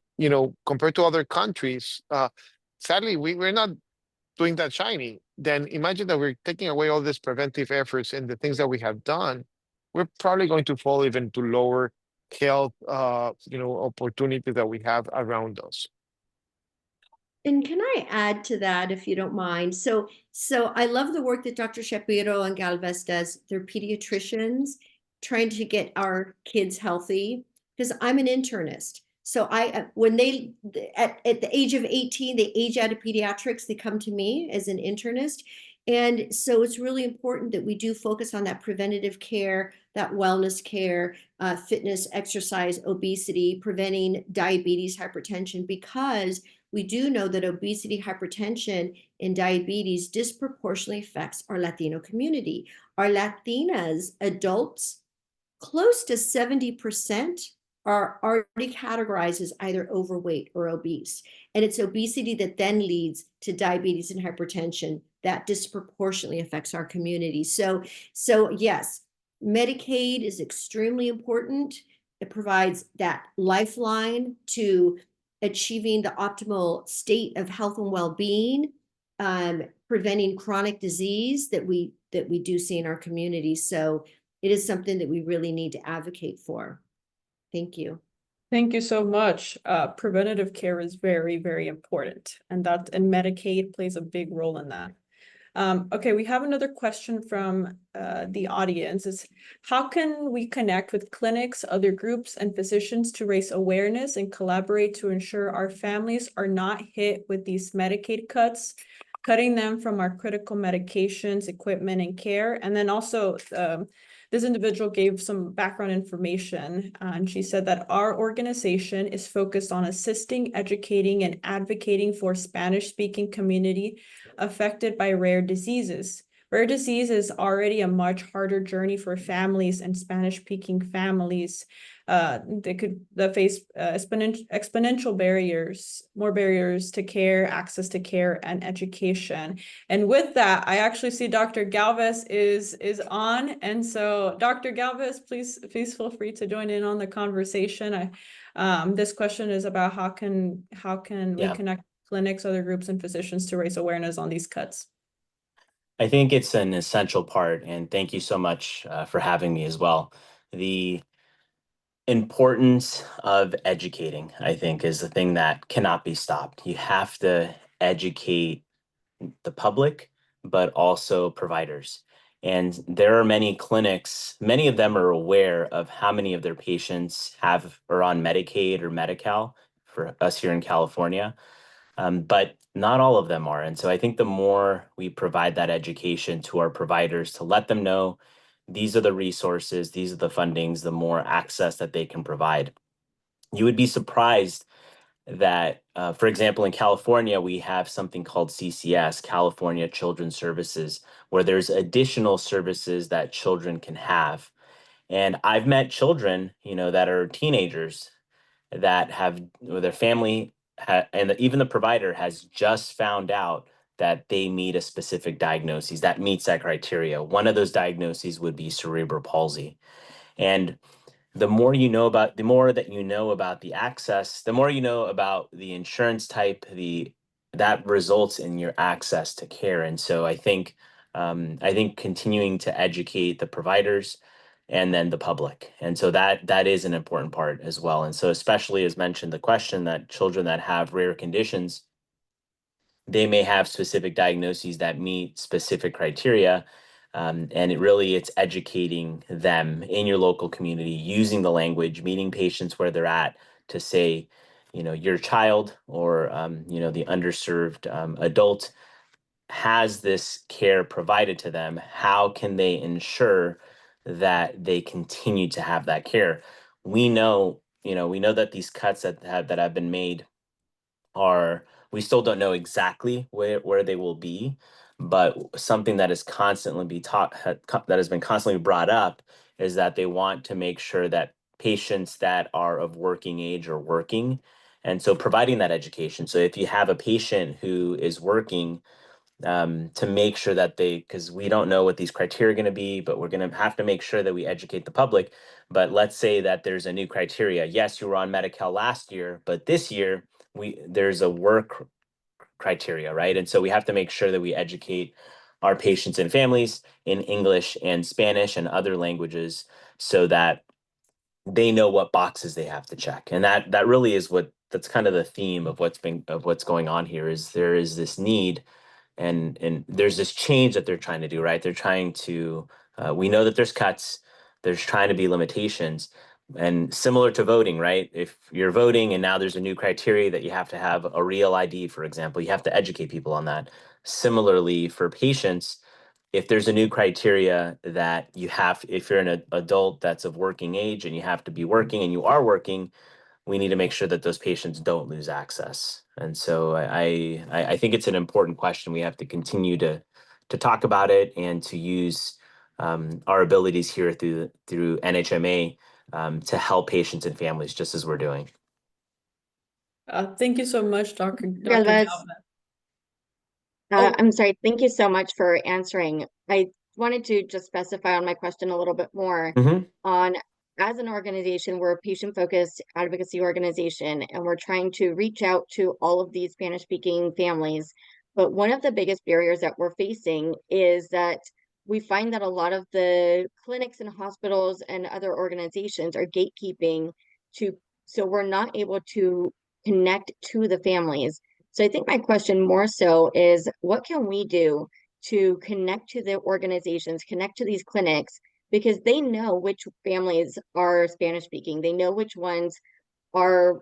C: compared to other countries, sadly, we're not doing that shiny. Then imagine that we're taking away all these preventive efforts and the things that we have done. We're probably going to fall even to lower health, opportunities that we have around us.
D: And can I add to that, if you don't mind? So I love the work that Dr. Shapiro and Galvez does. They're pediatricians trying to get our kids healthy, because I'm an internist. So when they, at the age of 18, they age out of pediatrics, they come to me as an internist. And so it's really important that we do focus on that preventative care, that wellness care, fitness, exercise, obesity, preventing diabetes, hypertension, because we do know that obesity, hypertension, and diabetes disproportionately affects our Latino community. Our Latinas, adults, close to 70% are already categorized as either overweight or obese. And it's obesity that then leads to diabetes and hypertension that disproportionately affects our community. So yes, Medicaid is extremely important. It provides that lifeline to achieving the optimal state of health and well-being, preventing chronic disease that we do see in our community. So it is something that we really need to advocate for. Thank you.
A: Thank you so much. Preventative care is very, very important, and Medicaid plays a big role in that. Okay, we have another question from the audience. Is how can we connect with clinics, other groups, and physicians to raise awareness and collaborate to ensure our families are not hit with these Medicaid cuts, cutting them from our critical medications, equipment, and care? And then also, this individual gave some background information, and she said that our organization is focused on assisting, educating, and advocating for Spanish-speaking community affected by rare diseases. Rare disease is already a much harder journey for families and Spanish-speaking families. They face exponential barriers, more barriers to care, access to care, and education. And with that, I actually see Dr. Galvez is on. And so Dr. Galvez, please feel free to join in on the conversation. This question is about how can we connect clinics, other groups, and physicians to raise awareness on these cuts?
E: I think it's an essential part, and thank you so much for having me as well. The importance of educating, I think, is the thing that cannot be stopped. You have to educate the public, but also providers. And there are many clinics, many of them are aware of how many of their patients are on Medicaid or Medi-Cal for us here in California. But not all of them are. And so I think the more we provide that education to our providers to let them know these are the resources, these are the fundings, the more access that they can provide. You would be surprised that, for example, in California, we have something called CCS, California Children's Services, where there's additional services that children can have. And I've met children, that are teenagers that have their family and even the provider has just found out that they meet a specific diagnosis that meets that criteria. One of those diagnoses would be cerebral palsy. And the more that you know about the access, the more you know about the insurance type, that results in your access to care. And so I think continuing to educate the providers and then the public. And so that is an important part as well. And so especially as mentioned, the question that children that have rare conditions, they may have specific diagnoses that meet specific criteria. And it's educating them in your local community, using the language, meeting patients where they're at to say, your child or, the underserved adult has this care provided to them. How can they ensure that they continue to have that care? We know that these cuts that have been made We still don't know exactly where they will be, but something that is constantly that has been constantly brought up is that they want to make sure that patients that are of working age are working. And so providing that education. So if you have a patient who is working, to make sure that because we don't know what these criteria are going to be, but we're going to have to make sure that we educate the public. But let's say that there's a new criteria. Yes, you were on Medi-Cal last year, but this year there's a work criteria, right? And so we have to make sure that we educate our patients and families in English and Spanish and other languages so that they know what boxes they have to check. And that really is that's kind of the theme of what's going on here. Is there is this need and there's this change that they're trying to do, right? They're trying to we know that there's cuts, there's trying to be limitations, and similar to voting, right? If you're voting and now there's a new criteria that you have to have a real ID, for example, you have to educate people on that. Similarly, for patients, if there's a new criteria that if you're an adult that's of working age and you have to be working and you are working, we need to make sure that those patients don't lose access. And so I think it's an important question. We have to continue to talk about it and to use our abilities here through NHMA to help patients and families, just as we're doing.
A: Thank you so much, Dr.
F: Galvez.
A: Oh.
F: I'm sorry. Thank you so much for answering. I wanted to just specify on my question a little bit more on, as an organization, we're a patient-focused advocacy organization, and we're trying to reach out to all of these Spanish-speaking families. But one of the biggest barriers that we're facing is that we find that a lot of the clinics and hospitals and other organizations are gatekeeping so we're not able to connect to the families. So I think my question more so is, what can we do to connect to the organizations, connect to these clinics, because they know which families are Spanish speaking. They know which ones are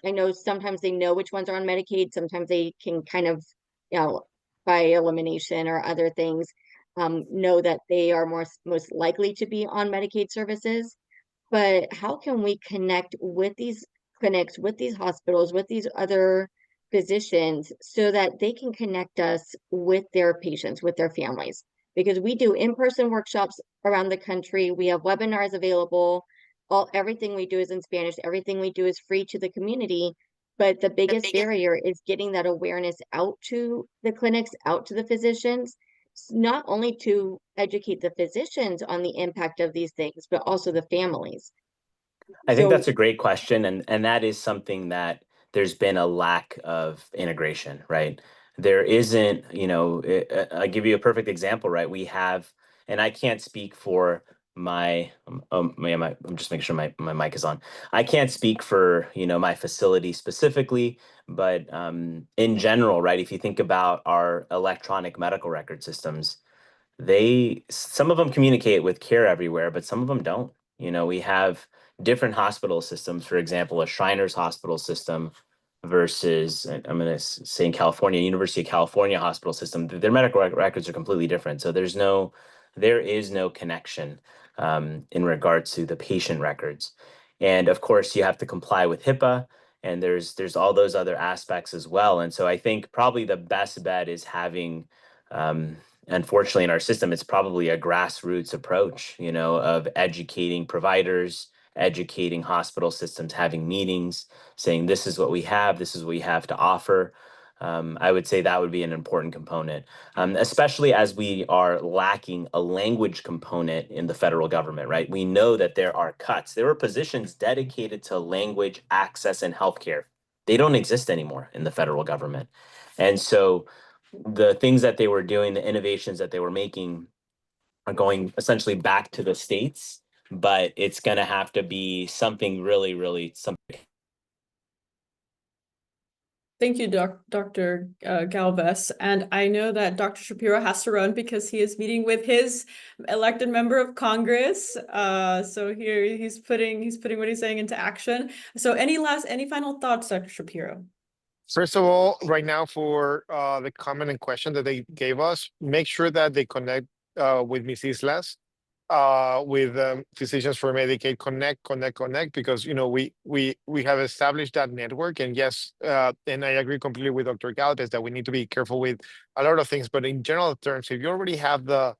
F: I know sometimes they know which ones are on Medicaid. Sometimes they can kind of, by elimination or other things, know that they are most likely to be on Medicaid services. But how can we connect with these clinics, with these hospitals, with these other physicians so that they can connect us with their patients, with their families? Because we do in-person workshops around the country. We have webinars available. Everything we do is in Spanish. Everything we do is free to the community. But the biggest barrier is getting that awareness out to the clinics, out to the physicians, not only to educate the physicians on the impact of these things, but also the families.
E: I think that's a great question. And that is something that there's been a lack of integration, right? There isn't, I'll give you a perfect example, right? We have, and I can't speak for I'm just making sure my mic is on. I can't speak for, my facility specifically, but in general, right? If you think about our electronic medical record systems, some of them communicate with Care Everywhere, but some of them don't. We have different hospital systems. For example, a Shriners hospital system versus, I'm going to say in California, University of California hospital system. Their medical records are completely different. So there is no connection in regards to the patient records. And of course, you have to comply with HIPAA, and there's all those other aspects as well. And so I think probably the best bet is having, unfortunately, in our system, it's probably a grassroots approach, of educating providers, educating hospital systems, having meetings, saying this is what we have, this is what we have to offer. I would say that would be an important component, especially as we are lacking a language component in the federal government, right? We know that there are cuts. There were positions dedicated to language access and healthcare. They don't exist anymore in the federal government. And so the things that they were doing, the innovations that they were making are going essentially back to the states, but it's going to have to be something really, really something.
A: Thank you, Dr. Galvez. And I know that Dr. Shapiro has to run because he is meeting with his elected member of Congress. So here he's putting what he's saying into action. So any final thoughts, Dr. Shapiro?
C: First of all, right now for the comment and question that they gave us, make sure that they connect with Ms. Islas. with Physicians for Medicaid Connect, because we have established that network. And yes, and I agree completely with Dr. Galvez that we need to be careful with a lot of things. But in general terms, if you already have the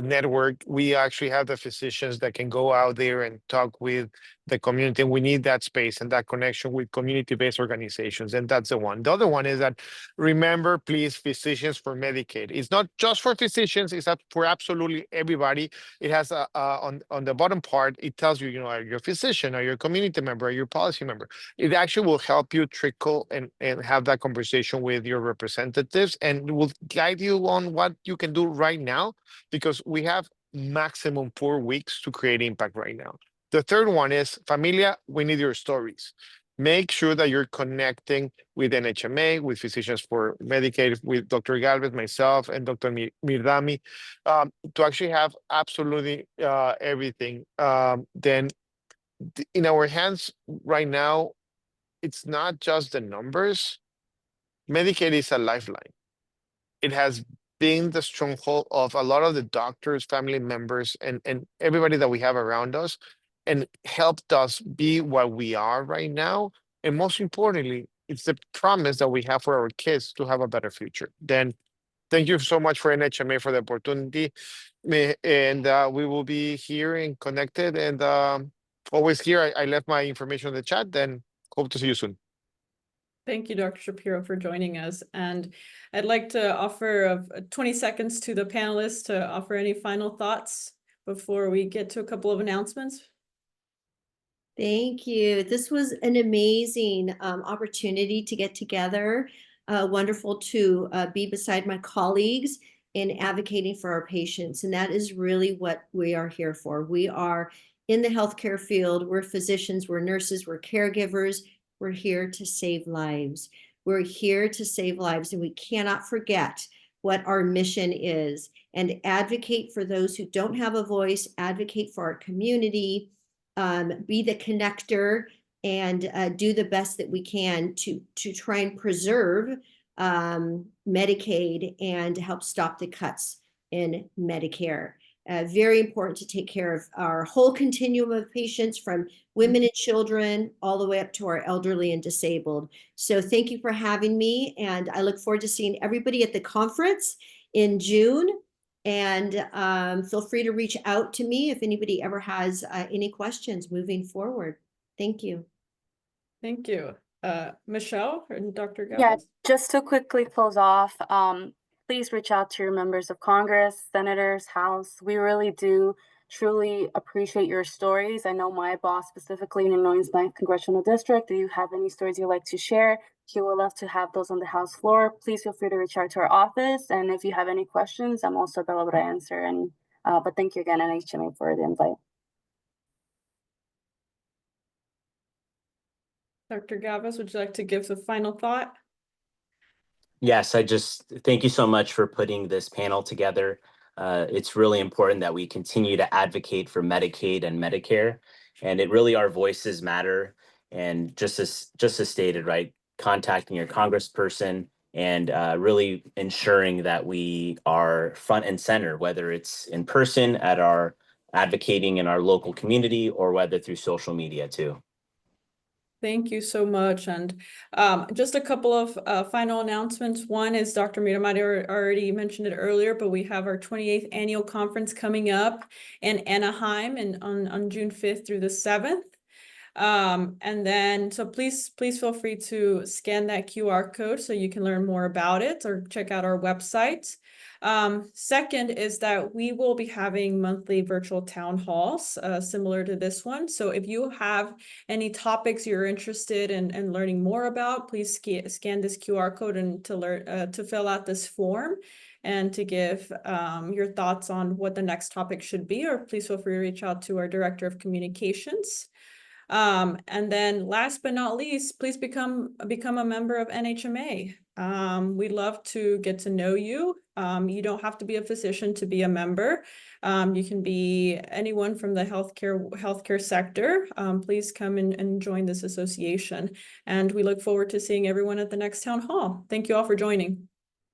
C: network, we actually have the physicians that can go out there and talk with the community. And we need that space and that connection with community-based organizations. And that's the one. The other one is that, remember, please, Physicians for Medicaid. It's not just for physicians, it's for absolutely everybody. It has on the bottom part, it tells you, are you a physician, are you a community member, are you a policy member? It actually will help you trickle and have that conversation with your representatives, and will guide you on what you can do right now, because we have maximum 4 weeks to create impact right now. The third one is, Familia, we need your stories. Make sure that you're connecting with NHMA, with Physicians for Medicaid, with Dr. Galvez, myself, and Dr. Mirdami, to actually have absolutely everything. Then in our hands right now, it's not just the numbers. Medicaid is a lifeline. It has been the stronghold of a lot of the doctors, family members, and everybody that we have around us, and helped us be what we are right now. And most importantly, it's the promise that we have for our kids to have a better future. Then thank you so much for NHMA for the opportunity. And we will be here and connected, and always here. I left my information in the chat, then hope to see you soon.
A: Thank you, Dr. Shapiro, for joining us. And I'd like to offer 20 seconds to the panelists to offer any final thoughts before we get to a couple of announcements.
D: Thank you. This was an amazing opportunity to get together. Wonderful to be beside my colleagues in advocating for our patients. And that is really what we are here for. We are in the healthcare field. We're physicians, we're nurses, we're caregivers. We're here to save lives. We're here to save lives, and we cannot forget what our mission is, and advocate for those who don't have a voice, advocate for our community, be the connector, and do the best that we can to try and preserve Medicaid and help stop the cuts in Medicare. Very important to take care of our whole continuum of patients, from women and children all the way up to our elderly and disabled. So thank you for having me, and I look forward to seeing everybody at the conference in June. And feel free to reach out to me if anybody ever has any questions moving forward. Thank you.
A: Thank you. Michelle and Dr. Galvez?
B: Yeah, just to quickly close off, please reach out to your members of Congress, senators, House. We really do truly appreciate your stories. I know my boss specifically in Illinois' 9th Congressional District. Do you have any stories you'd like to share? She would love to have those on the House floor. Please feel free to reach out to our office. And if you have any questions, I'm also available to answer any. But thank you again, NHMA, for the invite.
A: Dr. Galvez, would you like to give the final thought?
E: Yes, I just thank you so much for putting this panel together. It's really important that we continue to advocate for Medicaid and Medicare, and it really, our voices matter. And just as stated, right, contacting your congressperson and really ensuring that we are front and center, whether it's in person at our advocating in our local community, or whether through social media too.
A: Thank you so much. And just a couple of final announcements. One is Dr. Miramati already mentioned it earlier, but we have our 28th annual conference coming up in Anaheim on June 5th through the 7th. And then, so please feel free to scan that QR code so you can learn more about it, or check out our website. Second is that we will be having monthly virtual town halls, similar to this one. So if you have any topics you're interested in learning more about, please scan this QR code and to fill out this form, and to give your thoughts on what the next topic should be, or please feel free to reach out to our Director of Communications. And then last but not least, please become a member of NHMA. We'd love to get to know you. You don't have to be a physician to be a member. You can be anyone from the healthcare sector. Please come and join this association. And we look forward to seeing everyone at the next town hall. Thank you all for joining.